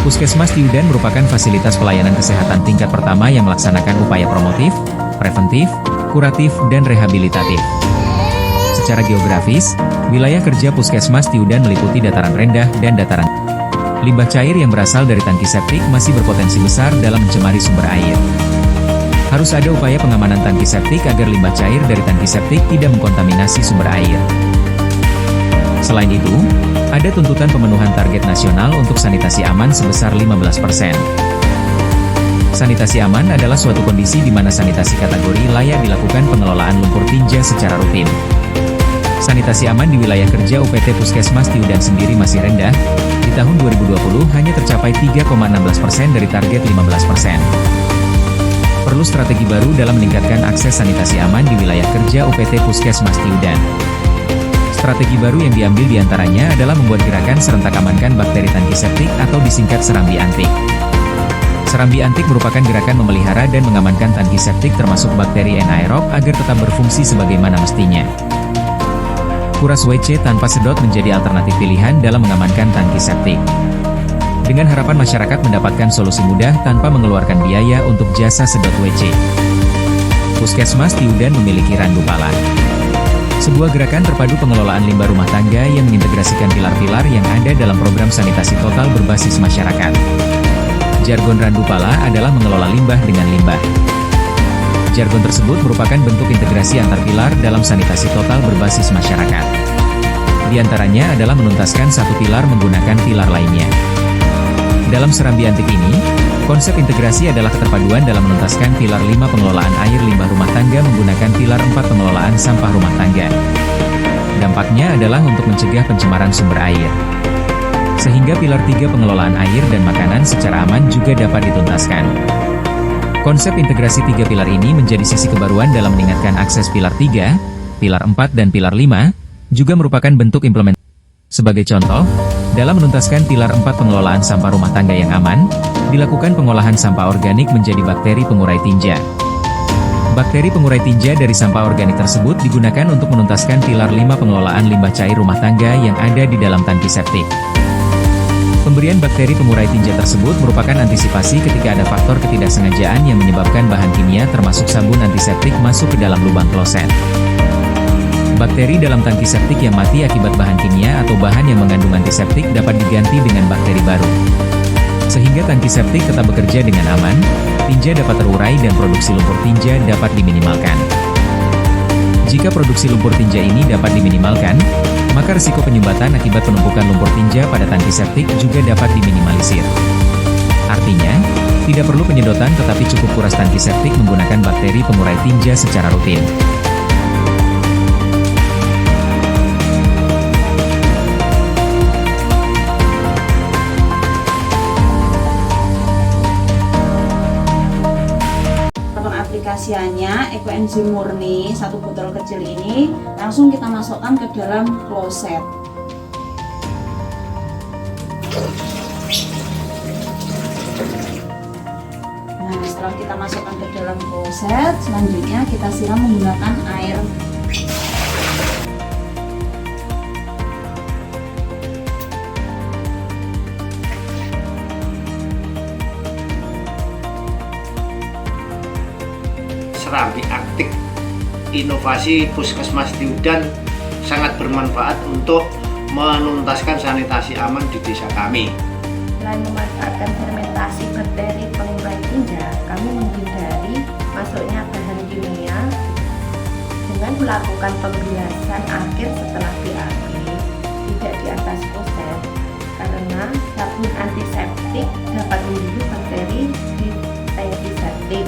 Puskesmas Tiudan merupakan fasilitas pelayanan kesehatan tingkat pertama yang melaksanakan upaya promotif, preventif, kuratif, dan rehabilitatif. Secara geografis, wilayah kerja Puskesmas Tiudan meliputi dataran rendah dan dataran. Limbah cair yang berasal dari tangki septik masih berpotensi besar dalam mencemari sumber air. Harus ada upaya pengamanan tangki septik agar limbah cair dari tangki septik tidak mengkontaminasi sumber air. Selain itu, ada tuntutan pemenuhan target nasional untuk sanitasi aman sebesar 15%. Sanitasi aman adalah suatu kondisi di mana sanitasi kategori layak dilakukan pengelolaan lumpur tinja secara rutin. Sanitasi aman di wilayah kerja UPT Puskesmas Tiudan sendiri masih rendah, di tahun 2020 hanya tercapai 3,16% dari target 15%. Perlu strategi baru dalam meningkatkan akses sanitasi aman di wilayah kerja UPT Puskesmas Tiudan. Strategi baru yang diambil diantaranya adalah membuat gerakan serentak amankan bakteri tangki septik atau disingkat serambi antik. Serambi antik merupakan gerakan memelihara dan mengamankan tangki septik termasuk bakteri anaerob agar tetap berfungsi sebagaimana mestinya. Kuras WC tanpa sedot menjadi alternatif pilihan dalam mengamankan tangki septik. Dengan harapan masyarakat mendapatkan solusi mudah tanpa mengeluarkan biaya untuk jasa sedot WC. Puskesmas Tiudan memiliki randu pala. Sebuah gerakan terpadu pengelolaan limbah rumah tangga yang mengintegrasikan pilar-pilar yang ada dalam program sanitasi total berbasis masyarakat. Jargon randu pala adalah mengelola limbah dengan limbah. Jargon tersebut merupakan bentuk integrasi antar pilar dalam sanitasi total berbasis masyarakat. Di antaranya adalah menuntaskan satu pilar menggunakan pilar lainnya. Dalam serambi antik ini, konsep integrasi adalah keterpaduan dalam menuntaskan pilar 5 pengelolaan air limbah rumah tangga menggunakan pilar 4 pengelolaan sampah rumah tangga. Dampaknya adalah untuk mencegah pencemaran sumber air. Sehingga pilar 3 pengelolaan air dan makanan secara aman juga dapat dituntaskan. Konsep integrasi 3 pilar ini menjadi sisi kebaruan dalam meningkatkan akses pilar 3, pilar 4 dan pilar 5, juga merupakan bentuk implementasi. Sebagai contoh, dalam menuntaskan pilar 4 pengelolaan sampah rumah tangga yang aman, dilakukan pengolahan sampah organik menjadi bakteri pengurai tinja. Bakteri pengurai tinja dari sampah organik tersebut digunakan untuk menuntaskan pilar 5 pengelolaan limbah cair rumah tangga yang ada di dalam tangki septik. Pemberian bakteri pengurai tinja tersebut merupakan antisipasi ketika ada faktor ketidaksengajaan yang menyebabkan bahan kimia termasuk sabun antiseptik masuk ke dalam lubang kloset. Bakteri dalam tangki septik yang mati akibat bahan kimia atau bahan yang mengandung antiseptik dapat diganti dengan bakteri baru. Sehingga tangki septik tetap bekerja dengan aman, tinja dapat terurai dan produksi lumpur tinja dapat diminimalkan. Jika produksi lumpur tinja ini dapat diminimalkan, maka risiko penyumbatan akibat penumpukan lumpur tinja pada tangki septik juga dapat diminimalisir. Artinya, tidak perlu penyedotan tetapi cukup kuras tangki septik menggunakan bakteri pengurai tinja secara rutin. Aplikasiannya ekoenzim murni, satu botol kecil ini langsung kita masukkan ke dalam kloset. Nah, setelah kita masukkan ke dalam kloset, selanjutnya kita siram menggunakan air. Serambi antik inovasi Puskesmas Tiudan sangat bermanfaat untuk menuntaskan sanitasi aman di desa kami. Selain memanfaatkan fermentasi bakteri pengurai tinja, kami menghindari masuknya bahan kimia dengan melakukan pembiasan akhir setelah BAB, tidak di atas kloset, karena sabun antiseptik dapat membunuh bakteri di tangki septik.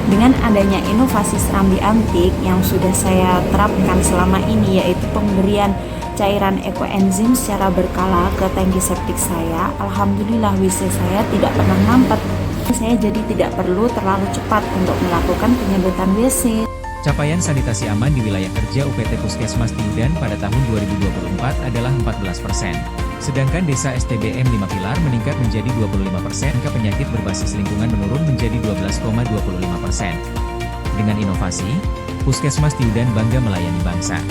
Dengan adanya inovasi serambi antik yang sudah saya terapkan selama ini, yaitu pemberian cairan ekoenzim secara berkala ke tangki septik saya, alhamdulillah WC saya tidak pernah mampet. Saya jadi tidak perlu terlalu cepat untuk melakukan penyedotan WC. Capaian sanitasi aman di wilayah kerja UPT Puskesmas Tiudan pada tahun 2024 adalah 14%. Sedangkan desa STBM 5 pilar meningkat menjadi 25%, angka penyakit berbasis lingkungan menurun menjadi 12,25%. Dengan inovasi, Puskesmas Tiudan bangga melayani bangsa.